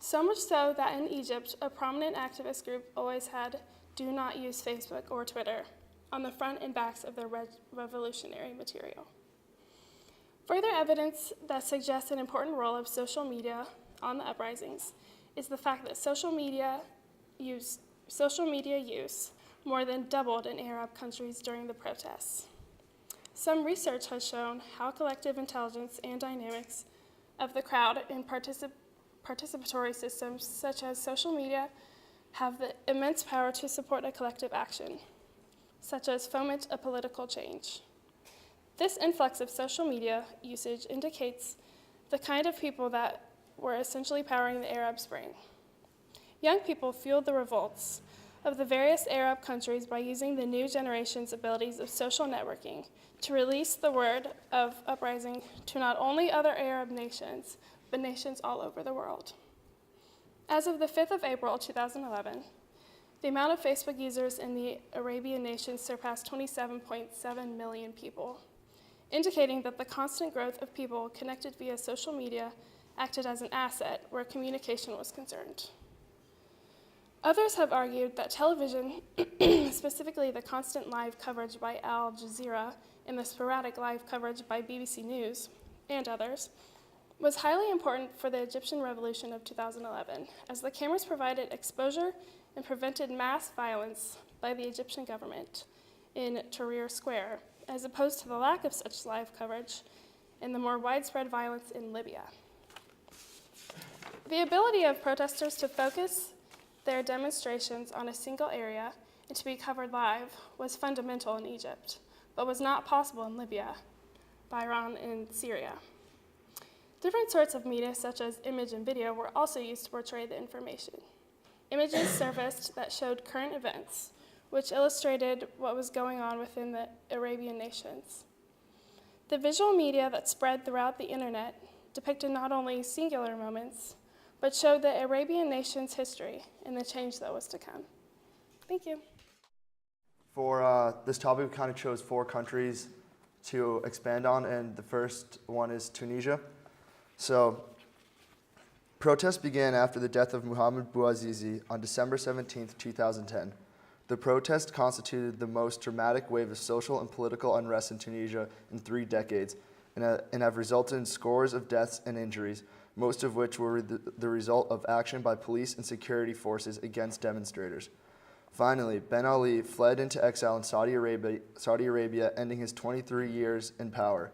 So much so that in Egypt, a prominent activist group always had "Do not use Facebook or Twitter" on the front and backs of their revolutionary material. Further evidence that suggests an important role of social media on the uprisings is the fact that social media use more than doubled in Arab countries during the protests. Some research has shown how collective intelligence and dynamics of the crowd in participatory systems such as social media have the immense power to support a collective action, such as foment a political change. This influx of social media usage indicates the kind of people that were essentially powering the Arab Spring. Young people fueled the revolts of the various Arab countries by using the new generation's abilities of social networking to release the word of uprising to not only other Arab nations, but nations all over the world. As of the 5th of April 2011, the amount of Facebook users in the Arabian nations surpassed 27.7 million people, indicating that the constant growth of people connected via social media acted as an asset where communication was concerned. Others have argued that television, specifically the constant live coverage by Al Jazeera and the sporadic live coverage by BBC News and others, was highly important for the Egyptian Revolution of 2011, as the cameras provided exposure and prevented mass violence by the Egyptian government in Tahrir Square, as opposed to the lack of such live coverage and the more widespread violence in Libya. The ability of protesters to focus their demonstrations on a single area and to be covered live was fundamental in Egypt, but was not possible in Libya, Bahrain, and Syria. Different sorts of media, such as image and video, were also used to portray the information. Images surfaced that showed current events, which illustrated what was going on within the Arabian nations. The visual media that spread throughout the internet depicted not only singular moments, but showed the Arabian nation's history and the change that was to come. Thank you. For this topic, we kind of chose 4 countries to expand on, and the first one is Tunisia. So, protests began after the death of Mohamed Bouazizi on December 17, 2010. The protest constituted the most dramatic wave of social and political unrest in Tunisia in 3 decades, and have resulted in scores of deaths and injuries, most of which were the result of action by police and security forces against demonstrators. Finally, Ben Ali fled into exile in Saudi Arabia, ending his 23 years in power.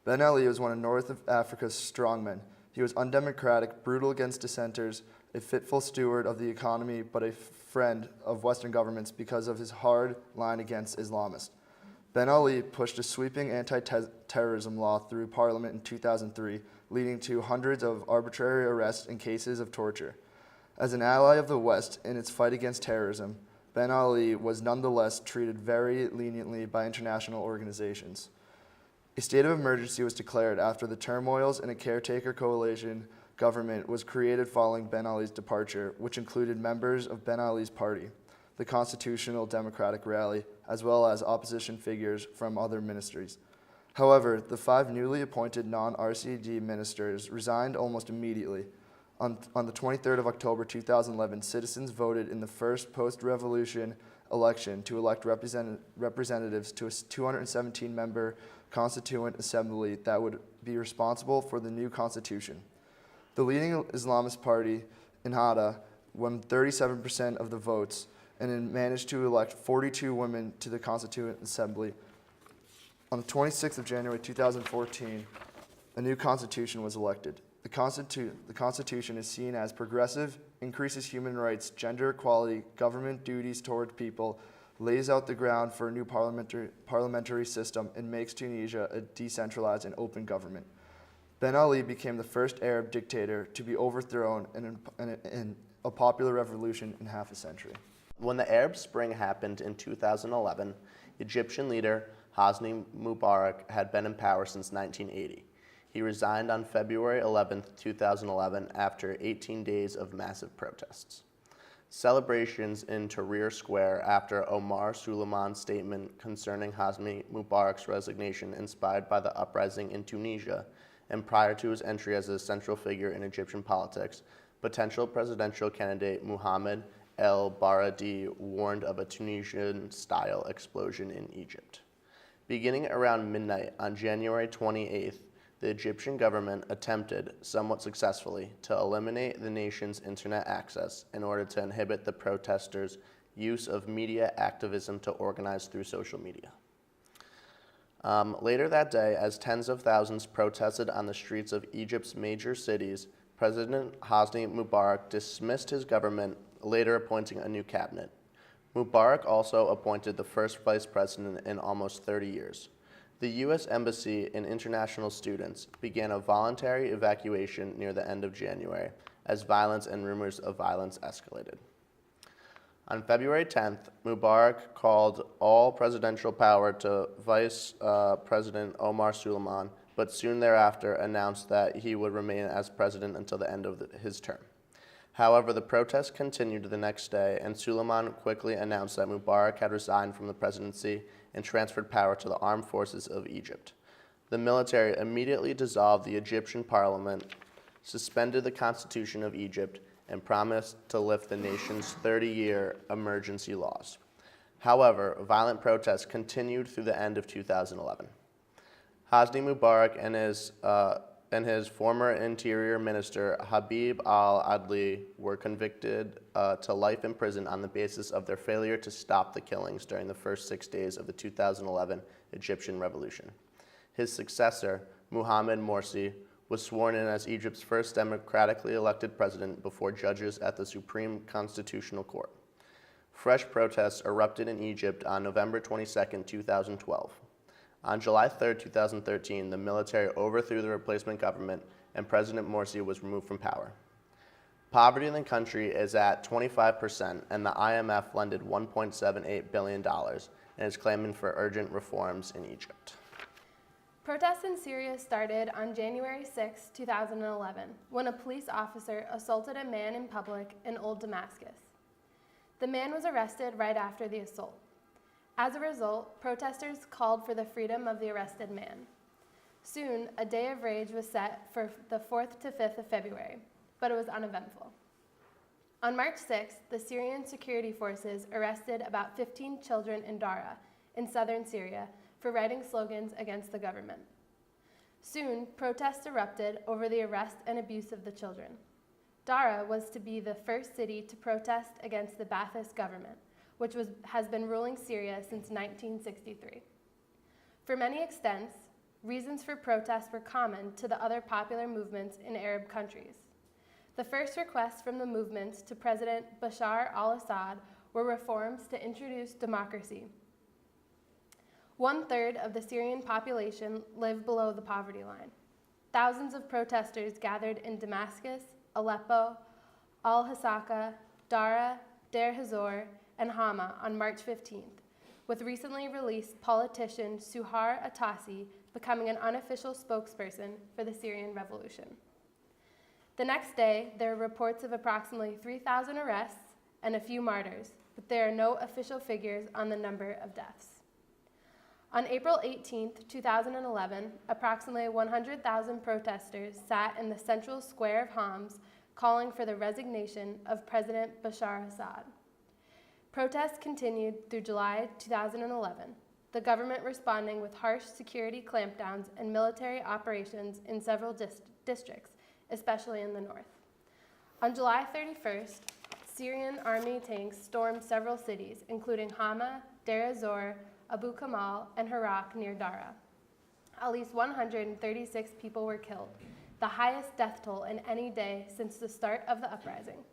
Ben Ali was one of North Africa's strongmen. He was undemocratic, brutal against dissenters, a fitful steward of the economy, but a friend of Western governments because of his hard line against Islamists. Ben Ali pushed a sweeping anti-terrorism law through Parliament in 2003, leading to hundreds of arbitrary arrests and cases of torture. As an ally of the West in its fight against terrorism, Ben Ali was nonetheless treated very leniently by international organizations. A state of emergency was declared after the turmoils in a caretaker coalition government was created following Ben Ali's departure, which included members of Ben Ali's party, the Constitutional Democratic Rally, as well as opposition figures from other ministries. However, the 5 newly appointed non-RCD ministers resigned almost immediately. On the 23rd of October 2011, citizens voted in the first post-revolution election to elect representatives to a 217-member Constituent Assembly that would be responsible for the new constitution. The leading Islamist party, Ennahda, won 37% of the votes and managed to elect 42 women to the Constituent Assembly. On the 26th of January 2014, a new constitution was elected. The Constitution is seen as progressive, increases human rights, gender equality, government duties toward people, lays out the ground for a new parliamentary system, and makes Tunisia a decentralized and open government. Ben Ali became the first Arab dictator to be overthrown in a popular revolution in half a century. When the Arab Spring happened in 2011, Egyptian leader Hosni Mubarak had been in power since 1980. He resigned on February 11, 2011, after 18 days of massive protests. Celebrations in Tahrir Square after Omar Suleiman's statement concerning Hosni Mubarak's resignation, inspired by the uprising in Tunisia, and prior to his entry as a central figure in Egyptian politics, potential presidential candidate Mohamed El Baradei warned of a Tunisian-style explosion in Egypt. Beginning around midnight on January 28th, the Egyptian government attempted, somewhat successfully, to eliminate the nation's internet access in order to inhibit the protesters' use of media activism to organize through social media. Later that day, as tens of thousands protested on the streets of Egypt's major cities, President Hosni Mubarak dismissed his government, later appointing a new cabinet. Mubarak also appointed the first vice president in almost 30 years. The U.S. Embassy and international students began a voluntary evacuation near the end of January as violence and rumors of violence escalated. On February 10th, Mubarak called all presidential power to Vice President Omar Suleiman, but soon thereafter announced that he would remain as president until the end of his term. However, the protests continued the next day, and Suleiman quickly announced that Mubarak had resigned from the presidency and transferred power to the armed forces of Egypt. The military immediately dissolved the Egyptian parliament, suspended the Constitution of Egypt, and promised to lift the nation's 30-year emergency laws. However, violent protests continued through the end of 2011. Hosni Mubarak and his former Interior Minister Habib al-Adli were convicted to life in prison on the basis of their failure to stop the killings during the first 6 days of the 2011 Egyptian Revolution. His successor, Mohamed Morsi, was sworn in as Egypt's first democratically elected president before judges at the Supreme Constitutional Court. Fresh protests erupted in Egypt on November 22, 2012. On July 3, 2013, the military overthrew the replacement government and President Morsi was removed from power. Poverty in the country is at 25%, and the IMF lended $1.78 billion and is claiming for urgent reforms in Egypt. Protests in Syria started on January 6, 2011, when a police officer assaulted a man in public in Old Damascus. The man was arrested right after the assault. As a result, protesters called for the freedom of the arrested man. Soon, a day of rage was set for the 4th to 5th of February, but it was uneventful. On March 6th, the Syrian security forces arrested about 15 children in Dara, in southern Syria, for writing slogans against the government. Soon, protests erupted over the arrest and abuse of the children. Dara was to be the first city to protest against the Ba'athist government, which has been ruling Syria since 1963. For many extents, reasons for protests were common to the other popular movements in Arab countries. The first requests from the movements to President Bashar al-Assad were reforms to introduce democracy. 1/3 of the Syrian population live below the poverty line. Thousands of protesters gathered in Damascus, Aleppo, al-Hasaka, Dara, Deir Hazor, and Hama on March 15th, with recently released politician Suhar Atassi becoming an unofficial spokesperson for the Syrian Revolution. The next day, there were reports of approximately 3,000 arrests and a few martyrs, but there are no official figures on the number of deaths. On April 18, 2011, approximately 100,000 protesters sat in the central square of Homs calling for the resignation of President Bashar al-Assad. Protests continued through July 2011, the government responding with harsh security clampdowns and military operations in several districts, especially in the north. On July 31st, Syrian army tanks stormed several cities, including Hama, Deir ez-Zor, Abu Kamal, and Herat near Dara. At least 136 people were killed, the highest death toll in any day since the start of the uprising.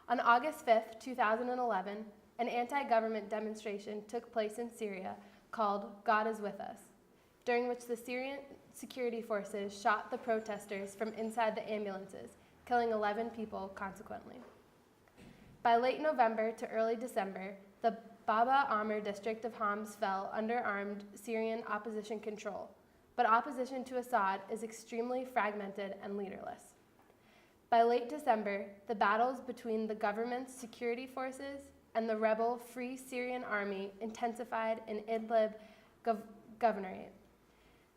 On August 5, 2011, an anti-government demonstration took place in Syria called God is With Us, during which the Syrian security forces shot the protesters from inside the ambulances, killing 11 people consequently. By late November to early December, the Baba Amr district of Homs fell under armed Syrian opposition control, but opposition to Assad is extremely fragmented and leaderless. By late December, the battles between the government's security forces and the rebel Free Syrian Army intensified in Idlib governorate.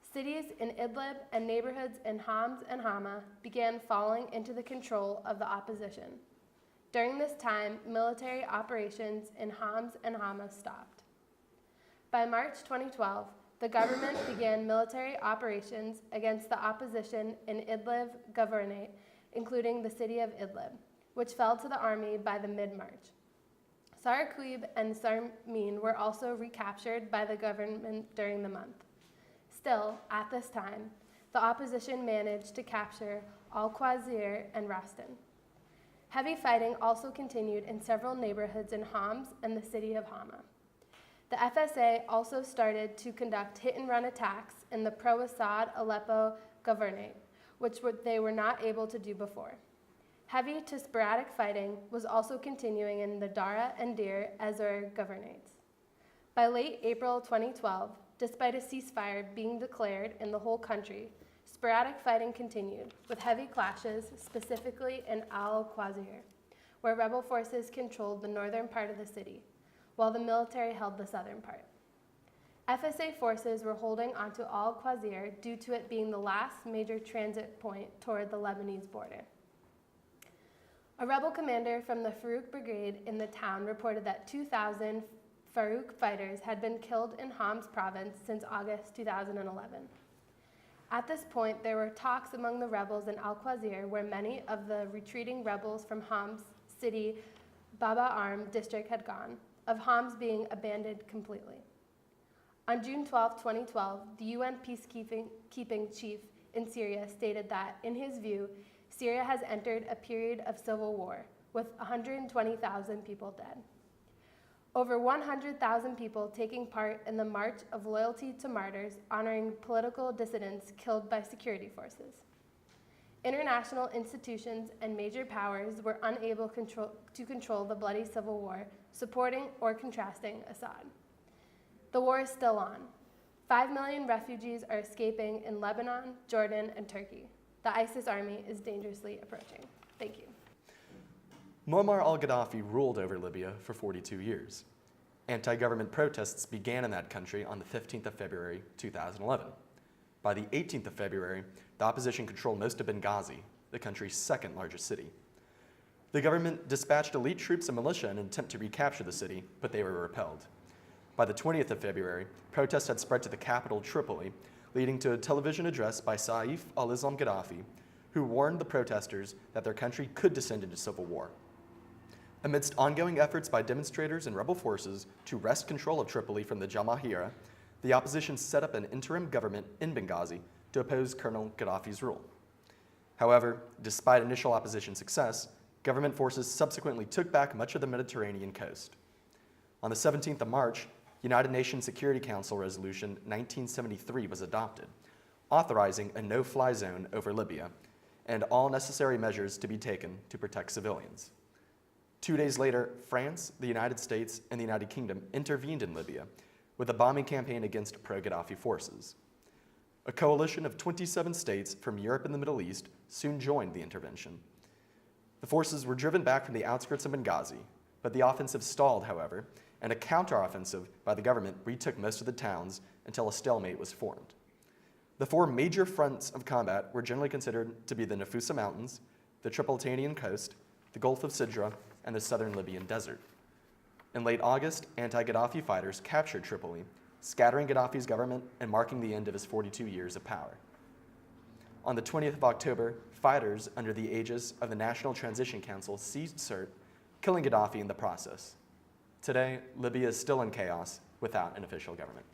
Cities in Idlib and neighborhoods in Homs and Hama began falling into the control of the opposition. During this time, military operations in Homs and Hama stopped. By March 2012, the government began military operations against the opposition in Idlib governorate, including the city of Idlib, which fell to the army by the mid-March. Saraqib and Sarmin were also recaptured by the government during the month. Still, at this time, the opposition managed to capture Al-Qasir and Rastan. Heavy fighting also continued in several neighborhoods in Homs and the city of Hama. The FSA also started to conduct hit-and-run attacks in the pro-Assad Aleppo governorate, which they were not able to do before. Heavy to sporadic fighting was also continuing in the Dara and Deir ez-Zor governorates. By late April 2012, despite a ceasefire being declared in the whole country, sporadic fighting continued, with heavy clashes, specifically in Al-Qasir, where rebel forces controlled the northern part of the city, while the military held the southern part. FSA forces were holding onto Al-Qasir due to it being the last major transit point toward the Lebanese border. A rebel commander from the Farouk Brigade in the town reported that 2,000 Farouk fighters had been killed in Homs province since August 2011. At this point, there were talks among the rebels in Al-Qasir, where many of the retreating rebels from Homs city Baba Arm district had gone, of Homs being abandoned completely. On June 12, 2012, the UN peacekeeping chief in Syria stated that, in his view, Syria has entered a period of civil war, with 120,000 people dead. Over 100,000 people taking part in the March of Loyalty to Martyrs, honoring political dissidents killed by security forces. International institutions and major powers were unable to control the bloody civil war, supporting or contrasting Assad. The war is still on. 5 million refugees are escaping in Lebanon, Jordan, and Turkey. The ISIS army is dangerously approaching. Thank you. Muammar al-Gaddafi ruled over Libya for 42 years. Anti-government protests began in that country on the 15th of February, 2011. By the 18th of February, the opposition controlled most of Benghazi, the country's second largest city. The government dispatched elite troops and militia in an attempt to recapture the city, but they were repelled. By the 20th of February, protests had spread to the capital, Tripoli, leading to a television address by Saif al-Islam Gaddafi, who warned the protesters that their country could descend into civil war. Amidst ongoing efforts by demonstrators and rebel forces to wrest control of Tripoli from the Jamahira, the opposition set up an interim government in Benghazi to oppose Colonel Gaddafi's rule. However, despite initial opposition success, government forces subsequently took back much of the Mediterranean coast. On the 17th of March, United Nations Security Council Resolution 1973 was adopted, authorizing a no-fly zone over Libya and all necessary measures to be taken to protect civilians. 2 days later, France, the United States, and the United Kingdom intervened in Libya with a bombing campaign against pro-Gaddafi forces. A coalition of 27 states from Europe and the Middle East soon joined the intervention. The forces were driven back from the outskirts of Benghazi, but the offensive stalled, however, and a counteroffensive by the government retook most of the towns until a stalemate was formed. The 4 major fronts of combat were generally considered to be the Nafusa Mountains, the Tripolitanian coast, the Gulf of Sidra, and the southern Libyan desert. In late August, anti-Gaddafi fighters captured Tripoli, scattering Gaddafi's government and marking the end of his 42 years of power. On the 20th of October, fighters under the aegis of the National Transition Council seized Sirte, killing Gaddafi in the process. Today, Libya is still in chaos without an official government.